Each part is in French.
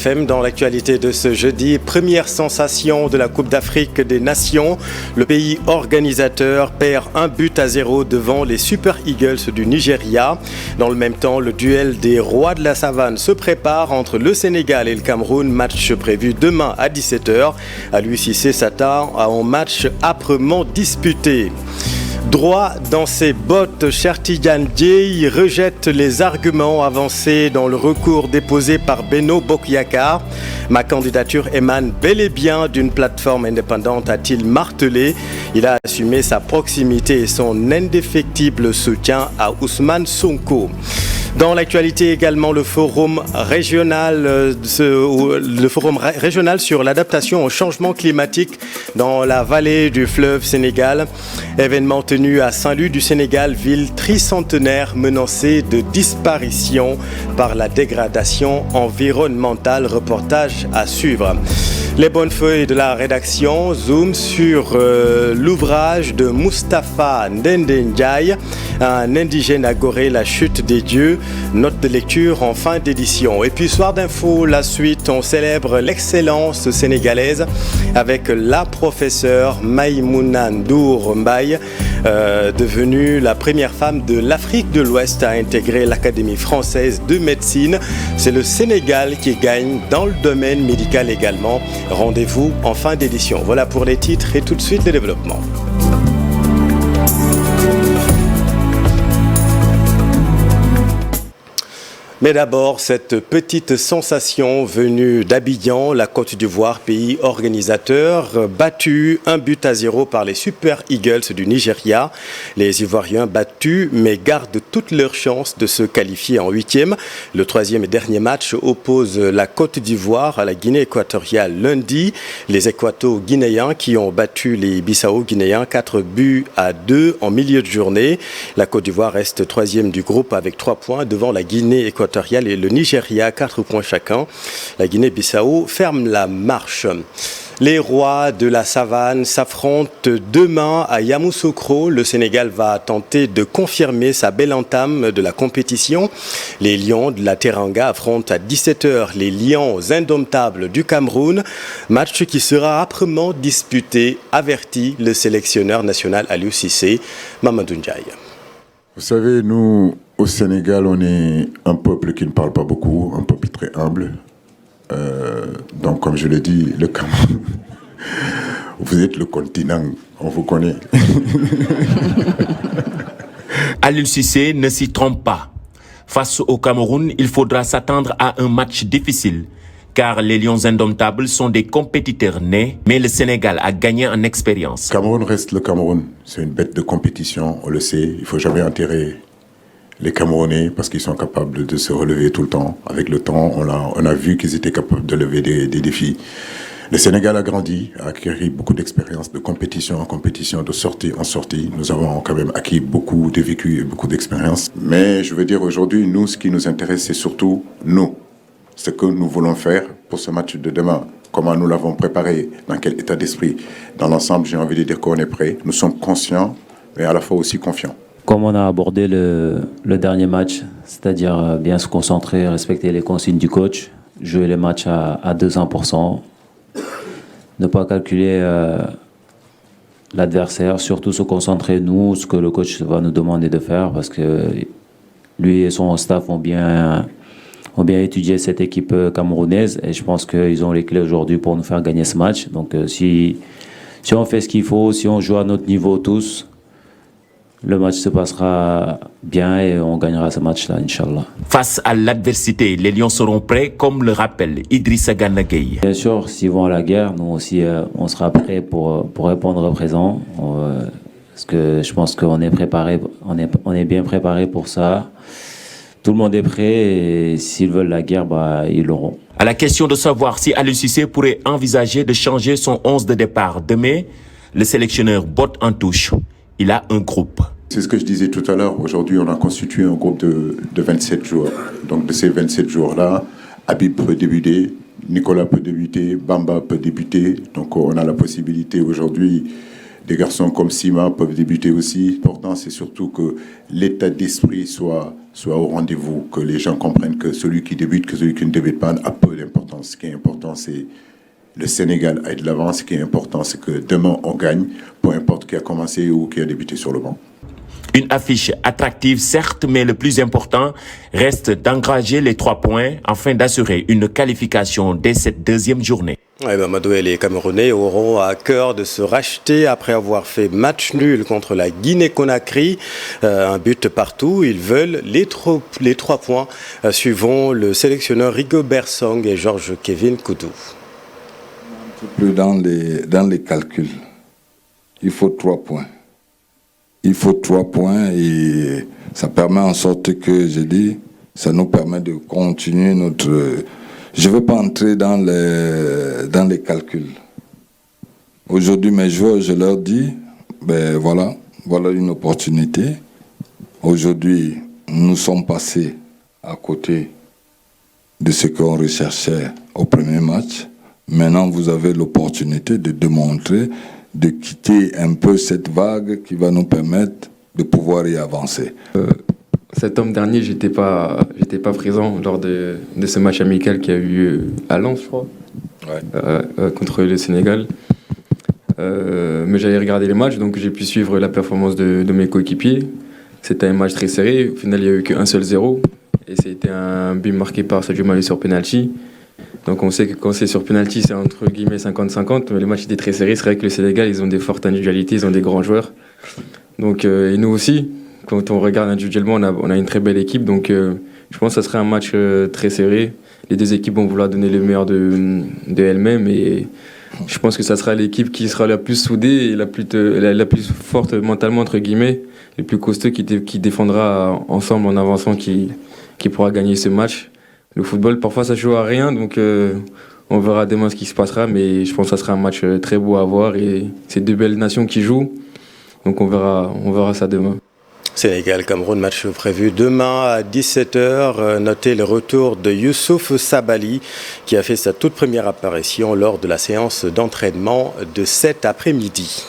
FM dans l'actualité de ce jeudi. Première sensation de la Coupe d'Afrique des Nations. Le pays organisateur perd 1-0 devant les Super Eagles du Nigeria. Dans le même temps, le duel des rois de la savane se prépare entre le Sénégal et le Cameroun. Match prévu demain à 17h. Aliou Cissé s'attend à un match âprement disputé. Droit dans ses bottes, Cheikh Tidiane Dièye rejette les arguments avancés dans le recours déposé par Benno Bokk Yakaar. Ma candidature émane bel et bien d'une plateforme indépendante, a-t-il martelé. Il a assumé sa proximité et son indéfectible soutien à Ousmane Sonko. Dans l'actualité également, le forum régional sur l'adaptation au changement climatique dans la vallée du fleuve Sénégal. Événement tenu à Saint-Louis du Sénégal, ville tricentenaire menacée de disparition par la dégradation environnementale. Reportage à suivre. Les bonnes feuilles de la rédaction zooment sur l'ouvrage de Moustapha Ndende Ndiaye, un indigène à Gorée, la chute des dieux. Note de lecture en fin d'édition. Et puis soir d'info, la suite, on célèbre l'excellence sénégalaise avec la professeure Maïmouna Ndour Mbaye, devenue la première femme de l'Afrique de l'Ouest à intégrer l'Académie française de médecine. C'est le Sénégal qui gagne dans le domaine médical également. Rendez-vous en fin d'édition. Voilà pour les titres et tout de suite les développements. Mais d'abord, cette petite sensation venue d'Abidjan, la Côte d'Ivoire, pays organisateur, battu 1-0 par les Super Eagles du Nigeria. Les Ivoiriens battus, mais gardent toutes leurs chances de se qualifier en huitième. Le troisième et dernier match oppose la Côte d'Ivoire à la Guinée équatoriale lundi. Les Équato-Guinéens qui ont battu les Bissau-Guinéens 4-2 en milieu de journée. La Côte d'Ivoire reste troisième du groupe avec 3 points devant la Guinée équatoriale et le Nigeria, 4 points chacun. La Guinée-Bissau ferme la marche. Les rois de la savane s'affrontent demain à Yamoussoukro. Le Sénégal va tenter de confirmer sa belle entame de la compétition. Les Lions de la Teranga affrontent à 17h les Lions indomptables du Cameroun. Match qui sera âprement disputé, avertit le sélectionneur national Aliou Cissé. Mamadou Ndiaye. Vous savez, nous, au Sénégal, on est un peuple qui ne parle pas beaucoup, un peuple très humble. Donc, comme je l'ai dit, le Cameroun, vous êtes le continent, on vous connaît. Aliou Cissé ne s'y trompe pas. Face au Cameroun, il faudra s'attendre à un match difficile, car les Lions indomptables sont des compétiteurs nés, mais le Sénégal a gagné en expérience. Le Cameroun reste le Cameroun. C'est une bête de compétition, on le sait. Il ne faut jamais enterrer les Camerounais parce qu'ils sont capables de se relever tout le temps. Avec le temps, on a vu qu'ils étaient capables de lever des défis. Le Sénégal a grandi, a acquis beaucoup d'expérience, de compétition en compétition, de sortie en sortie. Nous avons quand même acquis beaucoup de vécu et beaucoup d'expérience. Mais je veux dire, aujourd'hui, nous, ce qui nous intéresse, c'est surtout nous. Ce que nous voulons faire pour ce match de demain, comment nous l'avons préparé, dans quel état d'esprit. Dans l'ensemble, j'ai envie de dire qu'on est prêt. Nous sommes conscients, mais à la fois aussi confiants. Comme on a abordé le dernier match, c'est-à-dire bien se concentrer, respecter les consignes du coach, jouer les matchs à 200%, ne pas calculer l'adversaire, surtout se concentrer, nous, ce que le coach va nous demander de faire, parce que lui et son staff ont bien étudié cette équipe camerounaise et je pense qu'ils ont les clés aujourd'hui pour nous faire gagner ce match. Donc si on fait ce qu'il faut, si on joue à notre niveau tous, le match se passera bien et on gagnera ce match-là, Inch'Allah. Face à l'adversité, les Lions seront prêts, comme le rappelle Idrissa Gana Gueye. Bien sûr, s'ils vont à la guerre, nous aussi, on sera prêts pour répondre présent. Parce que je pense qu'on est préparé, on est bien préparé pour ça. Tout le monde est prêt et s'ils veulent la guerre, ils l'auront. À la question de savoir si Aliou Cissé pourrait envisager de changer son 11 de départ demain, le sélectionneur botte en touche. Il a un groupe. C'est ce que je disais tout à l'heure. Aujourd'hui, on a constitué un groupe de 27 joueurs. Donc de ces 27 joueurs-là, Habib peut débuter, Nicolas peut débuter, Bamba peut débuter. Donc on a la possibilité aujourd'hui des garçons comme Sima peuvent débuter aussi. L'important, c'est surtout que l'état d'esprit soit au rendez-vous, que les gens comprennent que celui qui débute, que celui qui ne débute pas a peu d'importance. Ce qui est important, c'est le Sénégal aille de l'avant. Ce qui est important, c'est que demain, on gagne, peu importe qui a commencé ou qui a débuté sur le banc. Une affiche attractive, certes, mais le plus important reste d'engager les 3 points afin d'assurer une qualification dès cette deuxième journée. Mamadou et les Camerounais auront à cœur de se racheter après avoir fait match nul contre la Guinée-Conakry. Un but partout. Ils veulent les 3 points. Suivant le sélectionneur Rigobert Song et Georges Kevin Koudou. Plus dans les calculs. Il faut 3 points. Il faut 3 points et ça permet en sorte que, je dis, ça nous permet de continuer notre... Je ne veux pas entrer dans les calculs. Aujourd'hui, mes joueurs, je leur dis, voilà une opportunité. Aujourd'hui, nous sommes passés à côté de ce qu'on recherchait au premier match. Maintenant, vous avez l'opportunité de démontrer, de quitter un peu cette vague qui va nous permettre de pouvoir y avancer. Septembre dernier, j'étais pas présent lors de ce match amical qui a eu lieu à Lens, je crois, contre le Sénégal. Mais j'avais regardé les matchs, donc j'ai pu suivre la performance de mes coéquipiers. C'était un match très serré. Au final, il n'y a eu qu'un seul 0. Et c'était un but marqué par Sadio Mané sur penalty. Donc on sait que quand c'est sur penalty, c'est entre guillemets 50-50. Mais le match était très serré. C'est vrai que le Sénégal, ils ont des fortes individualités, ils ont des grands joueurs. Donc, et nous aussi, quand on regarde individuellement, on a une très belle équipe. Donc je pense que ça sera un match très serré. Les deux équipes vont vouloir donner le meilleur de elles-mêmes. Et je pense que ça sera l'équipe qui sera la plus soudée et la plus forte mentalement, entre guillemets, le plus costaud qui défendra ensemble en avançant, qui pourra gagner ce match. Le football, parfois, ça joue à rien, donc on verra demain ce qui se passera, mais je pense que ça sera un match très beau à voir et c'est deux belles nations qui jouent, donc on verra ça demain. Sénégal-Cameroun, match prévu demain à 17h. Notez le retour de Youssouf Sabaly qui a fait sa toute première apparition lors de la séance d'entraînement de cet après-midi.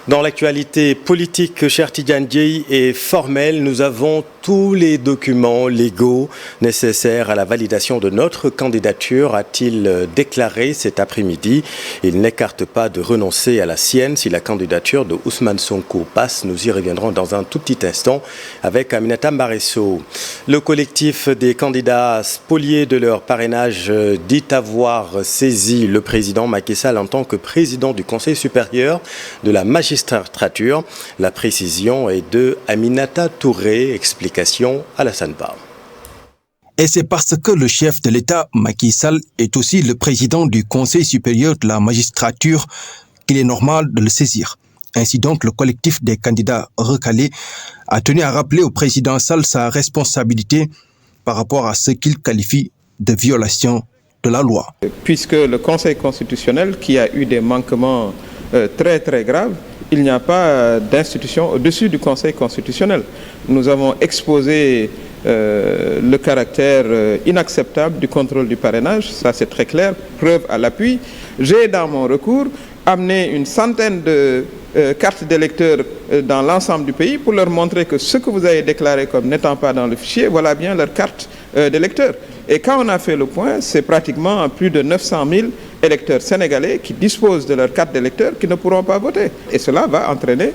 Dans l'actualité politique, cher Tidiane Dieye, est formelle. Nous avons tous les documents légaux nécessaires à la validation de notre candidature, a-t-il déclaré cet après-midi. Il n'écarte pas de renoncer à la sienne si la candidature de Ousmane Sonko passe. Nous y reviendrons dans un tout petit instant avec Aminata Mbaresso. Le collectif des candidats spoliés de leur parrainage dit avoir saisi le président Macky Sall en tant que président du Conseil supérieur de la magistrature. La précision est de Aminata Touré, explication à la Sanba. Et c'est parce que le chef de l'État, Macky Sall, est aussi le président du Conseil supérieur de la magistrature qu'il est normal de le saisir. Ainsi donc, le collectif des candidats recalés a tenu à rappeler au président Sall sa responsabilité par rapport à ce qu'il qualifie de violation de la loi. Puisque le Conseil constitutionnel, qui a eu des manquements très très graves, il n'y a pas d'institution au-dessus du Conseil constitutionnel. Nous avons exposé le caractère inacceptable du contrôle du parrainage, ça c'est très clair, preuve à l'appui. J'ai dans mon recours amené une centaine de cartes d'électeurs dans l'ensemble du pays pour leur montrer que ce que vous avez déclaré comme n'étant pas dans le fichier, voilà bien leur carte d'électeur. Et quand on a fait le point, c'est pratiquement plus de 900 000 électeurs sénégalais qui disposent de leur carte d'électeur qui ne pourront pas voter. Et cela va entraîner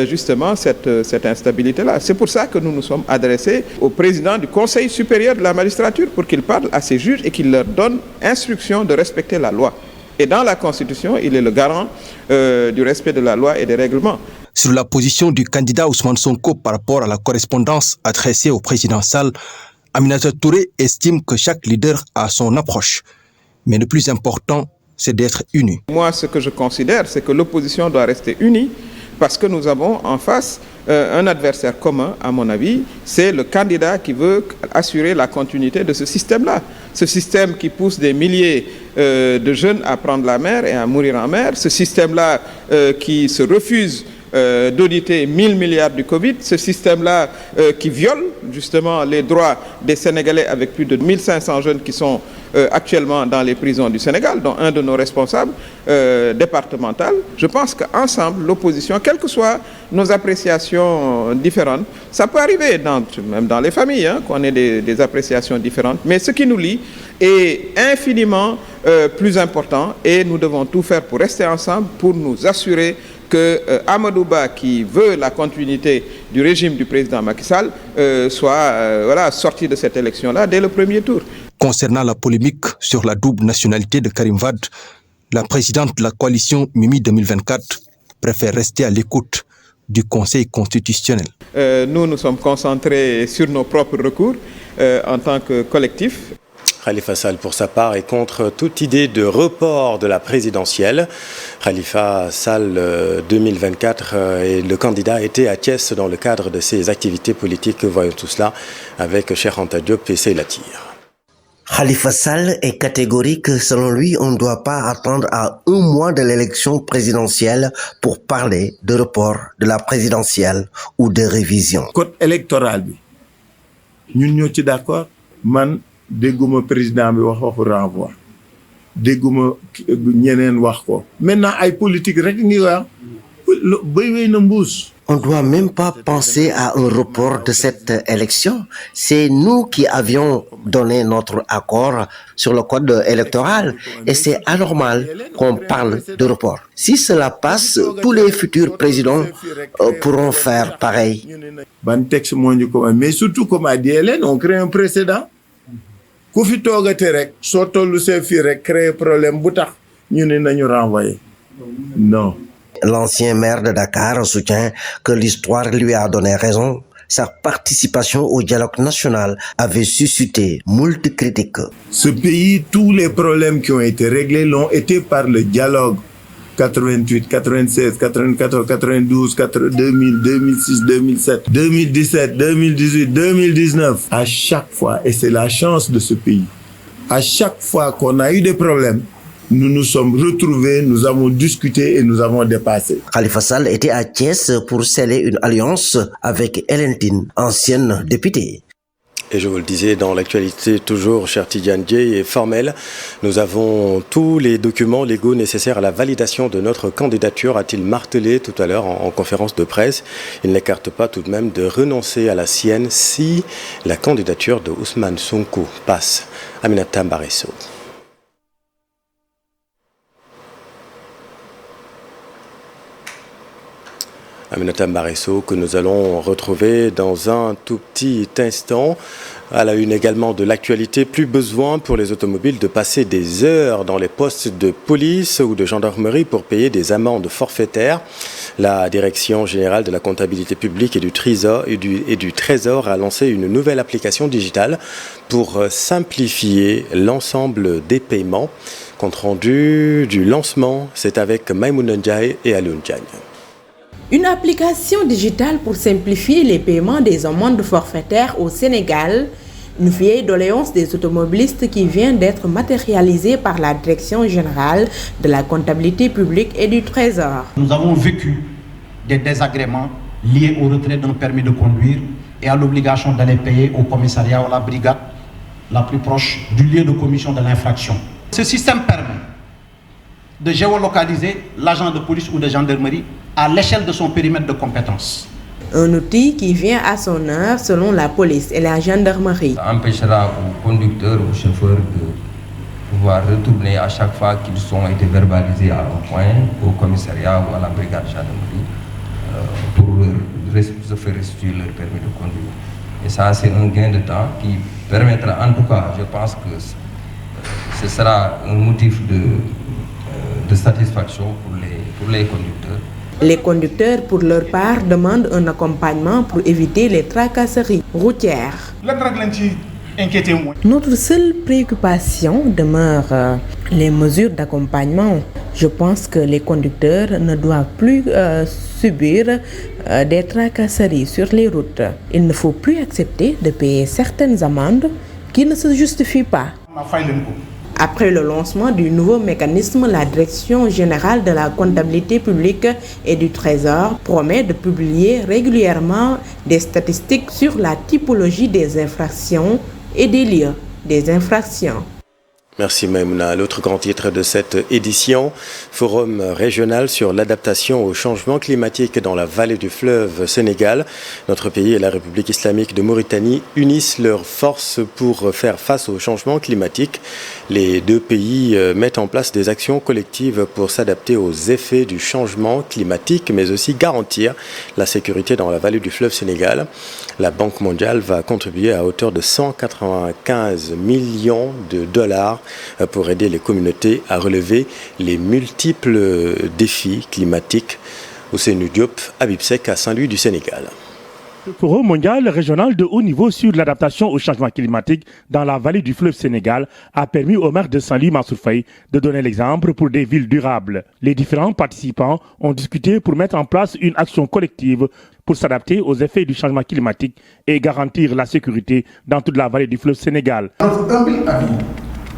justement cette instabilité-là. C'est pour ça que nous nous sommes adressés au président du Conseil supérieur de la magistrature pour qu'il parle à ses juges et qu'il leur donne instruction de respecter la loi. Et dans la Constitution, il est le garant du respect de la loi et des règlements. Sur la position du candidat Ousmane Sonko par rapport à la correspondance adressée au président Sall, Aminata Touré estime que chaque leader a son approche. Mais le plus important, c'est d'être unis. Moi, ce que je considère, c'est que l'opposition doit rester unie parce que nous avons en face un adversaire commun, à mon avis, c'est le candidat qui veut assurer la continuité de ce système-là. Ce système qui pousse des milliers de jeunes à prendre la mer et à mourir en mer, ce système-là qui se refuse d'auditer 1000 milliards du Covid, ce système-là qui viole justement les droits des Sénégalais avec plus de 1500 jeunes qui sont actuellement dans les prisons du Sénégal, dont un de nos responsables départementaux. Je pense qu'ensemble, l'opposition, quelles que soient nos appréciations différentes, ça peut arriver même dans les familles, qu'on ait des appréciations différentes, mais ce qui nous lie est infiniment plus important et nous devons tout faire pour rester ensemble, pour nous assurer que Amadou Ba, qui veut la continuité du régime du président Macky Sall, soit sorti de cette élection-là dès le premier tour. Concernant la polémique sur la double nationalité de Karim Wade, la présidente de la coalition Mimi 2024 préfère rester à l'écoute du Conseil constitutionnel. Nous sommes concentrés sur nos propres recours en tant que collectif. Khalifa Sall, pour sa part, est contre toute idée de report de la présidentielle. Khalifa Sall, 2024, et le candidat était à Thiès dans le cadre de ses activités politiques. Voyons tout cela avec Cheikh Anta Diop et Seyla Tir. Khalifa Sall est catégorique. Selon lui, on ne doit pas attendre à un mois de l'élection présidentielle pour parler de report de la présidentielle ou de révision. Code électoral, nous sommes d'accord. dégguma président bi wax waxu renvoi dégguma ñeneen wax ko maintenant ay politique rek ngi wax bay wey na mbuus. On ne doit même pas penser à un report de cette élection. C'est nous qui avions donné notre accord sur le code électoral et c'est anormal qu'on parle de report. Si cela passe, tous les futurs présidents pourront faire pareil. Ban texte moo ñu ko mais surtout comme a dit Hélène, on crée un précédent. Ku fi toogate rek soo tollu see fii rek créer problème bu tax ñu ne nañu renvoyer. Non. L'ancien maire de Dakar soutient que l'histoire lui a donné raison. Sa participation au dialogue national avait suscité moult critiques. Ce pays, tous les problèmes qui ont été réglés l'ont été par le dialogue. 88, 96, 94, 92, 2000, 2006, 2007, 2017, 2018, 2019. À chaque fois, et c'est la chance de ce pays, à chaque fois qu'on a eu des problèmes, nous nous sommes retrouvés, nous avons discuté et nous avons dépassé. Khalifa Sall était à Thiès pour sceller une alliance avec Hélène Tine, ancienne députée. Et je vous le disais, dans l'actualité, toujours, cher Tidiane Dieye, est formelle. Nous avons tous les documents légaux nécessaires à la validation de notre candidature, a-t-il martelé tout à l'heure en conférence de presse. Il n'écarte pas tout de même de renoncer à la sienne si la candidature de Ousmane Sonko passe. Aminata Mbaresso. Aminata Mbaresso, que nous allons retrouver dans un tout petit instant. À la une également de l'actualité, plus besoin pour les automobiles de passer des heures dans les postes de police ou de gendarmerie pour payer des amendes forfaitaires. La Direction générale de la comptabilité publique et du Trésor a lancé une nouvelle application digitale pour simplifier l'ensemble des paiements. Compte rendu du lancement, c'est avec Maïmouna Ndiaye et Alioune Diagne. Une application digitale pour simplifier les paiements des amendes forfaitaires au Sénégal, une vieille doléance des automobilistes qui vient d'être matérialisée par la Direction générale de la comptabilité publique et du Trésor. Nous avons vécu des désagréments liés au retrait d'un permis de conduire et à l'obligation d'aller payer au commissariat ou à la brigade la plus proche du lieu de commission de l'infraction. Ce système permet de géolocaliser l'agent de police ou de gendarmerie à l'échelle de son périmètre de compétence. Un outil qui vient à son heure selon la police et la gendarmerie. Ça empêchera aux conducteurs, aux chauffeurs de pouvoir retourner à chaque fois qu'ils ont été verbalisés à un point, au commissariat ou à la brigade gendarmerie, pour se faire restituer leur permis de conduire. Et ça, c'est un gain de temps qui permettra, en tout cas, je pense que ce sera un motif de satisfaction pour les conducteurs. Les conducteurs, pour leur part, demandent un accompagnement pour éviter les tracasseries routières. Notre seule préoccupation demeure les mesures d'accompagnement. Je pense que les conducteurs ne doivent plus subir des tracasseries sur les routes. Il ne faut plus accepter de payer certaines amendes qui ne se justifient pas. Après le lancement du nouveau mécanisme, la Direction générale de la comptabilité publique et du Trésor promet de publier régulièrement des statistiques sur la typologie des infractions et des lieux des infractions. Merci Maïmouna. L'autre grand titre de cette édition, Forum régional sur l'adaptation au changement climatique dans la vallée du fleuve Sénégal. Notre pays et la République islamique de Mauritanie unissent leurs forces pour faire face au changement climatique. Les deux pays mettent en place des actions collectives pour s'adapter aux effets du changement climatique, mais aussi garantir la sécurité dans la vallée du fleuve Sénégal. La Banque mondiale va contribuer à hauteur de 195 millions de dollars pour aider les communautés à relever les multiples défis climatiques. Ousseynou Diop, Habib Seck à Saint-Louis du Sénégal. Le Forum mondial régional de haut niveau sur l'adaptation au changement climatique dans la vallée du fleuve Sénégal a permis au maire de Saint-Louis, Mansour Faye, de donner l'exemple pour des villes durables. Les différents participants ont discuté pour mettre en place une action collective pour s'adapter aux effets du changement climatique et garantir la sécurité dans toute la vallée du fleuve Sénégal. Notre humble avis,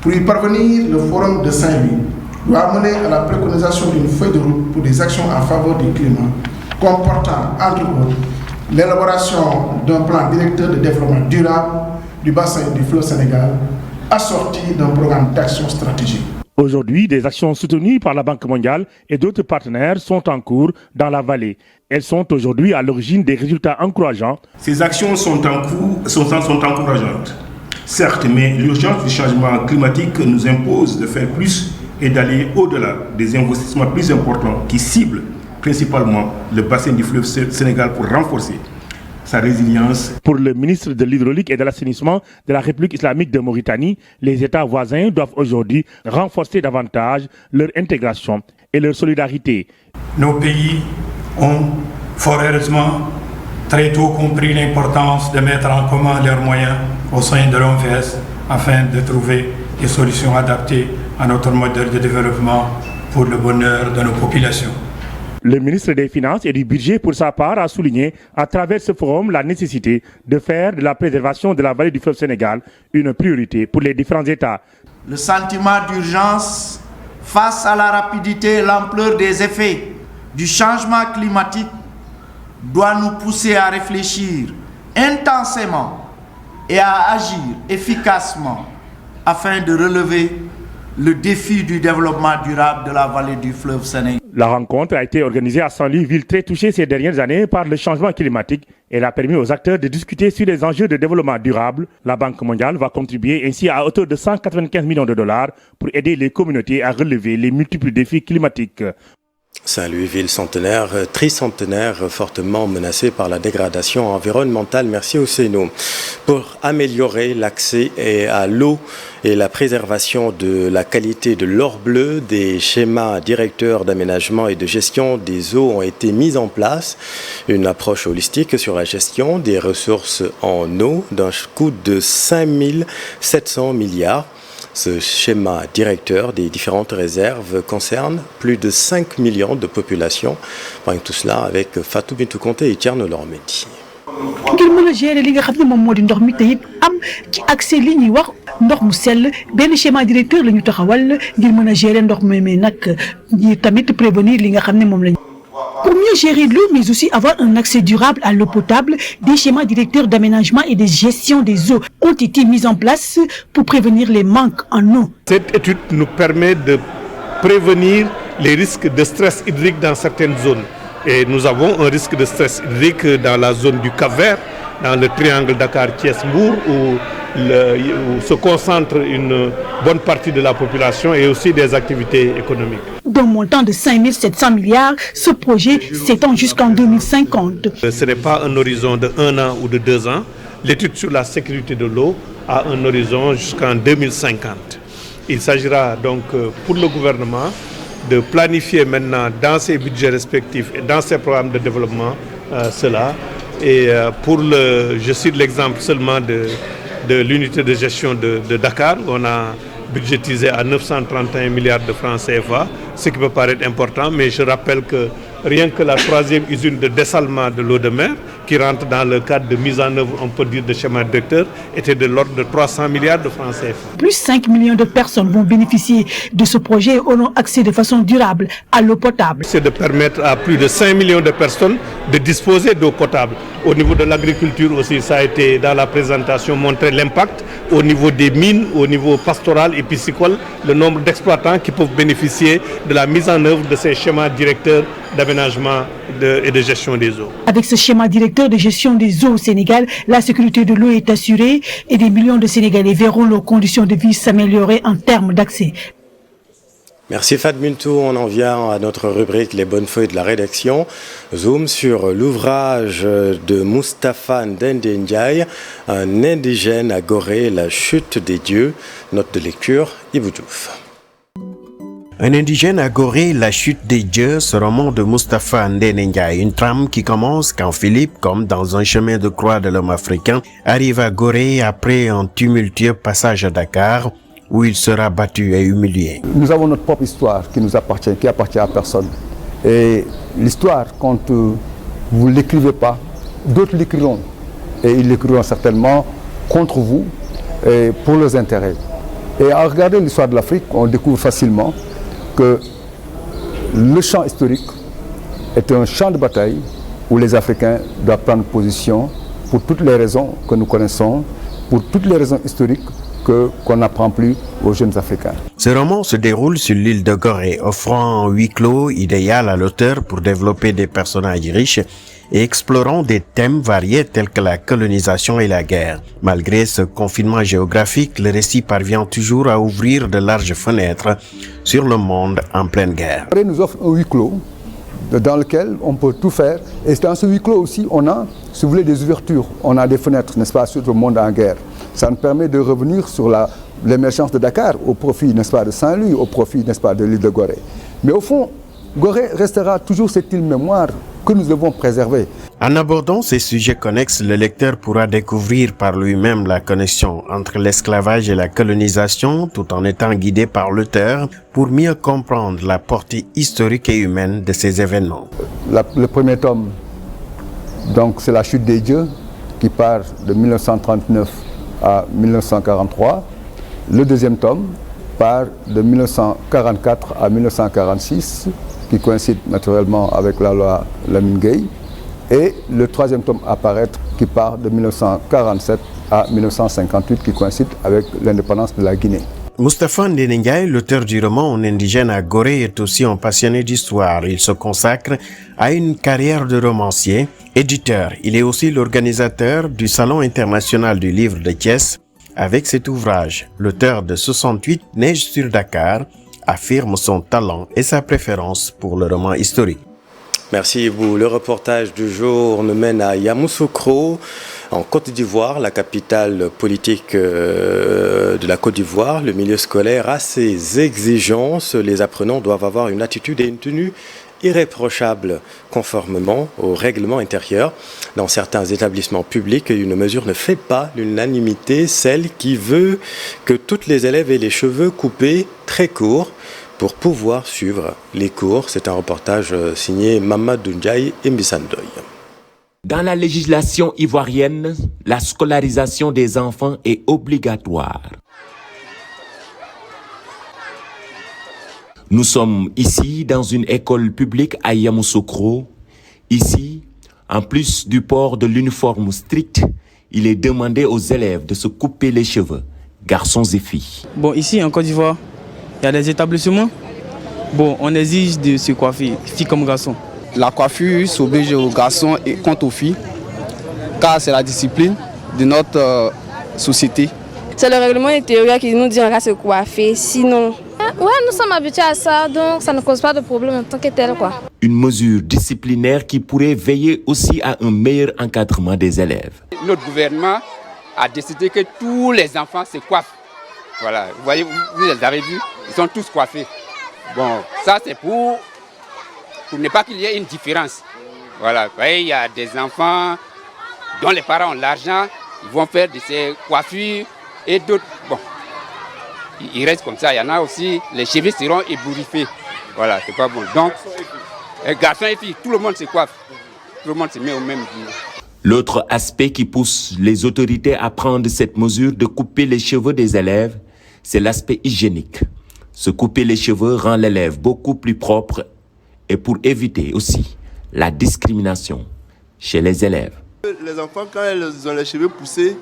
pour y parvenir, le Forum de Saint-Louis doit mener à la préconisation d'une feuille de route pour des actions en faveur du climat, comportant, entre autres, l'élaboration d'un plan directeur de développement durable du bassin du fleuve Sénégal, assorti d'un programme d'action stratégique. Aujourd'hui, des actions soutenues par la Banque mondiale et d'autres partenaires sont en cours dans la vallée. Elles sont aujourd'hui à l'origine des résultats encourageants. Ces actions sont encourageantes, certes, mais l'urgence du changement climatique nous impose de faire plus et d'aller au-delà des investissements plus importants qui ciblent principalement le bassin du fleuve Sénégal pour renforcer sa résilience. Pour le ministre de l'Hydraulique et de l'Assainissement de la République islamique de Mauritanie, les États voisins doivent aujourd'hui renforcer davantage leur intégration et leur solidarité. Nos pays ont fort heureusement très tôt compris l'importance de mettre en commun leurs moyens au sein de l'OMVS afin de trouver des solutions adaptées à notre modèle de développement pour le bonheur de nos populations. Le ministre des Finances et du Budget, pour sa part, a souligné à travers ce forum la nécessité de faire de la préservation de la vallée du fleuve Sénégal une priorité pour les différents États. Le sentiment d'urgence face à la rapidité et l'ampleur des effets du changement climatique doit nous pousser à réfléchir intensément et à agir efficacement afin de relever le défi du développement durable de la vallée du fleuve Sénégal. La rencontre a été organisée à Saint-Louis, ville très touchée ces dernières années par le changement climatique. Elle a permis aux acteurs de discuter sur les enjeux de développement durable. La Banque mondiale va contribuer ainsi à hauteur de 195 millions de dollars pour aider les communautés à relever les multiples défis climatiques. Saint-Louis, ville centenaire, tricentenaire, fortement menacée par la dégradation environnementale. Merci Ousseynou. Pour améliorer l'accès à l'eau et la préservation de la qualité de l'or bleu, des schémas directeurs d'aménagement et de gestion des eaux ont été mis en place. Une approche holistique sur la gestion des ressources en eau d'un coût de 5 700 milliards. Ce schéma directeur des différentes réserves concerne plus de 5 millions de populations. Enfin, tout cela avec Fatou Bintou Conté et Thierno Lormedi. ngir mën a gérer li nga xam ne moom moo di ndox mi te it am ci accès li ñuy wax ndox mu sell benn schéma directeur la ñu taxawal ngir mën a gérer ndox mi mais nag ñi tamit prévenir li nga xam ne moom lañ. Pour mieux gérer l'eau, mais aussi avoir un accès durable à l'eau potable, des schémas directeurs d'aménagement et de gestion des eaux ont été mis en place pour prévenir les manques en eau. Cette étude nous permet de prévenir les risques de stress hydrique dans certaines zones. Et nous avons un risque de stress hydrique dans la zone du Cap-Vert, dans le triangle Dakar-Thiès-Mbour, où se concentre une bonne partie de la population et aussi des activités économiques. D'un montant de 5 700 milliards, ce projet s'étend jusqu'en 2050. Ce n'est pas un horizon de 1 an ou de 2 ans. L'étude sur la sécurité de l'eau a un horizon jusqu'en 2050. Il s'agira donc pour le gouvernement de planifier maintenant dans ses budgets respectifs et dans ses programmes de développement cela. Et je cite l'exemple seulement de l'unité de gestion de Dakar, on a budgétisé à 931 milliards de francs CFA ce qui peut paraître important, mais je rappelle que rien que la 3e usine de dessalement de l'eau de mer, qui rentre dans le cadre de mise en œuvre, on peut dire, de schéma directeur, était de l'ordre de 300 milliards de francs CFA. Plus 5 millions de personnes vont bénéficier de ce projet et auront accès de façon durable à l'eau potable. C'est de permettre à plus de 5 millions de personnes de disposer d'eau potable. Au niveau de l'agriculture aussi, ça a été dans la présentation montré l'impact. Au niveau des mines, au niveau pastoral et piscicole, le nombre d'exploitants qui peuvent bénéficier de la mise en œuvre de ces schémas directeurs d'aménagement et de gestion des eaux. Avec ce schéma directeur de gestion des eaux au Sénégal, la sécurité de l'eau est assurée et des millions de Sénégalais verront leurs conditions de vie s'améliorer en termes d'accès. Merci Fadmintou, on en vient à notre rubrique Les bonnes feuilles de la rédaction. Zoom sur l'ouvrage de Moustapha Ndende Ndiaye, un indigène à Gorée, la chute des dieux. Note de lecture, Ibou Diouf. Un indigène à Gorée, la chute des dieux, ce roman de Moustapha Ndende Ndiaye, une trame qui commence quand Philippe, comme dans un chemin de croix de l'homme africain, arrive à Gorée après un tumultueux passage à Dakar, où il sera battu et humilié. Nous avons notre propre histoire qui nous appartient, qui appartient à personne. Et l'histoire, quand vous ne l'écrivez pas, d'autres l'écriront. Et ils l'écriront certainement contre vous et pour leurs intérêts. Et en regardant l'histoire de l'Afrique, on découvre facilement que le champ historique est un champ de bataille où les Africains doivent prendre position pour toutes les raisons que nous connaissons, pour toutes les raisons historiques qu'on n'apprend plus aux jeunes Africains. Ce roman se déroule sur l'île de Gorée, offrant un huis clos idéal à l'auteur pour développer des personnages riches et explorant des thèmes variés tels que la colonisation et la guerre. Malgré ce confinement géographique, le récit parvient toujours à ouvrir de larges fenêtres sur le monde en pleine guerre. Gorée nous offre un huis clos dans lequel on peut tout faire. Et dans ce huis clos aussi, on a, si vous voulez, des ouvertures. On a des fenêtres, n'est-ce pas, sur le monde en guerre. Ça nous permet de revenir sur l'émergence de Dakar au profit, n'est-ce pas, de Saint-Louis, au profit, n'est-ce pas, de l'île de Gorée. Mais au fond, Gorée restera toujours cette île mémoire que nous devons préserver. En abordant ces sujets connexes, le lecteur pourra découvrir par lui-même la connexion entre l'esclavage et la colonisation, tout en étant guidé par l'auteur pour mieux comprendre la portée historique et humaine de ces événements. Le premier tome, donc, c'est la chute des dieux, qui part de 1939 à 1943. Le deuxième tome part de 1944 à 1946, qui coïncide naturellement avec la loi Lamine Gueye. Et le troisième tome apparaître qui part de 1947 à 1958, qui coïncide avec l'indépendance de la Guinée. Moustapha Ndende Ndiaye, l'auteur du roman Un indigène à Gorée, est aussi un passionné d'histoire. Il se consacre à une carrière de romancier, éditeur. Il est aussi l'organisateur du Salon international du livre de Thiès. Avec cet ouvrage, l'auteur de 68 Neige sur Dakar affirme son talent et sa préférence pour le roman historique. Merci Ibou. Le reportage du jour nous mène à Yamoussoukro, en Côte d'Ivoire, la capitale politique de la Côte d'Ivoire. Le milieu scolaire a ses exigences. Les apprenants doivent avoir une attitude et une tenue irréprochables conformément au règlement intérieur. Dans certains établissements publics, une mesure ne fait pas l'unanimité, celle qui veut que tous les élèves aient les cheveux coupés très courts pour pouvoir suivre les cours. C'est un reportage signé Mamadou Ndiaye et Mbissandoy. Dans la législation ivoirienne, la scolarisation des enfants est obligatoire. Nous sommes ici dans une école publique à Yamoussoukro. Ici, en plus du port de l'uniforme strict, il est demandé aux élèves de se couper les cheveux, garçons et filles. Bon, ici en Côte d'Ivoire, il y a des établissements. Bon, on exige de se coiffer, filles comme garçons. La coiffure s'oblige aux garçons et compte aux filles, car c'est la discipline de notre société. C'est le règlement intérieur qui nous dit qu'on va se coiffer, sinon... Ouais, nous sommes habitués à ça, donc ça ne cause pas de problème en tant que tel, quoi. Une mesure disciplinaire qui pourrait veiller aussi à un meilleur encadrement des élèves. Notre gouvernement a décidé que tous les enfants se coiffent. Voilà, vous voyez, vous les avez vus, ils sont tous coiffés. Bon, ça c'est pour ne pas qu'il y ait une différence. Voilà, vous voyez, il y a des enfants dont les parents ont l'argent, ils vont faire de ces coiffures et d'autres, bon, ils restent comme ça. Il y en a aussi, les cheveux seront ébouriffés. Voilà, c'est pas bon. Donc, garçons et filles, tout le monde se coiffe. Tout le monde se met au même niveau. L'autre aspect qui pousse les autorités à prendre cette mesure de couper les cheveux des élèves, c'est l'aspect hygiénique. Se couper les cheveux rend l'élève beaucoup plus propre et pour éviter aussi la discrimination chez les élèves. Les enfants, quand ils ont les cheveux poussés,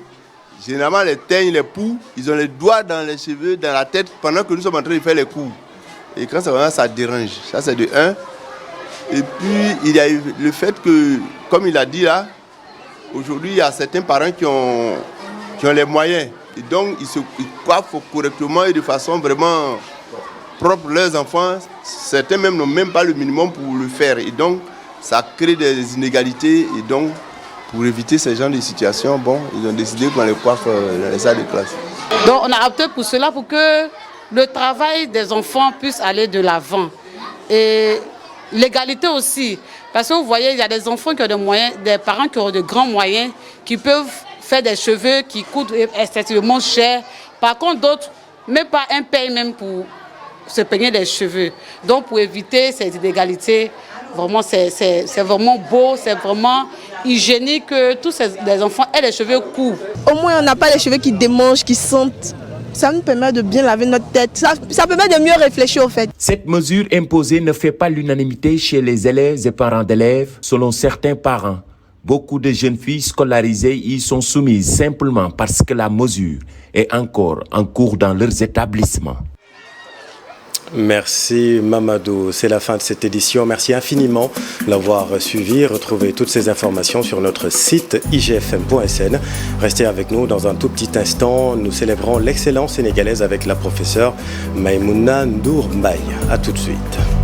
généralement les teignent, les poux, ils ont les doigts dans les cheveux, dans la tête, pendant que nous sommes en train de faire les cours. Et quand ça dérange, ça c'est de 1. Et puis il y a eu le fait que, comme il a dit là, aujourd'hui il y a certains parents qui ont les moyens. Et donc ils coiffent correctement et de façon vraiment propre leurs enfants. Certains même n'ont même pas le minimum pour le faire. Et donc ça crée des inégalités. Et donc pour éviter ce genre de situations, bon, ils ont décidé qu'on les coiffe dans les salles de classe. Donc on a opté pour cela, pour que le travail des enfants puisse aller de l'avant. Et l'égalité aussi. Parce que vous voyez, il y a des enfants qui ont des moyens, des parents qui ont de grands moyens, qui peuvent faire des cheveux qui coûtent excessivement cher. Par contre, d'autres, même pas un paye même pour se peigner les cheveux. Donc pour éviter ces inégalités, vraiment c'est vraiment beau, c'est vraiment hygiénique que tous les enfants aient les cheveux courts. Au moins on n'a pas les cheveux qui démangent, qui sentent. Ça nous permet de bien laver notre tête. Ça permet de mieux réfléchir au fait. Cette mesure imposée ne fait pas l'unanimité chez les élèves et parents d'élèves. Selon certains parents, beaucoup de jeunes filles scolarisées y sont soumises simplement parce que la mesure est encore en cours dans leurs établissements. Merci Mamadou, c'est la fin de cette édition. Merci infiniment de l'avoir suivi. Retrouvez toutes ces informations sur notre site igfm.sn. Restez avec nous dans un tout petit instant. Nous célébrons l'excellence sénégalaise avec la professeure Maïmouna Ndour Mbaye. A tout de suite.